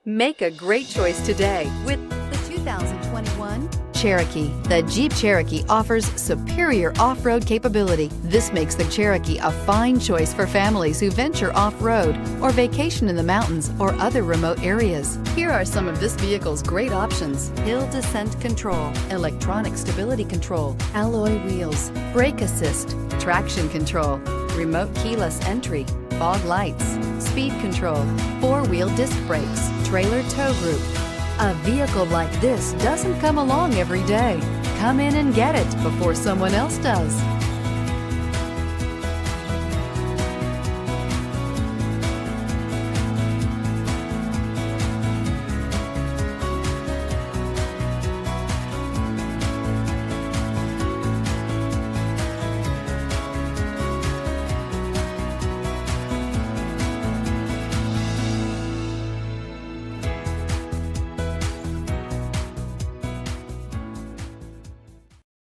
Make a great choice today with the 2021 Cherokee. The Jeep Cherokee offers superior off-road capability. This makes the Cherokee a fine choice for families who venture off-road or vacation in the mountains or other remote areas. Here are some of this vehicle's great options: hill descent control, electronic stability control, alloy wheels, brake assist, traction control, remote keyless entry, fog lights, speed control, four-wheel disc brakes, trailer tow group. A vehicle like this doesn't come along every day. Come in and get it before someone else does.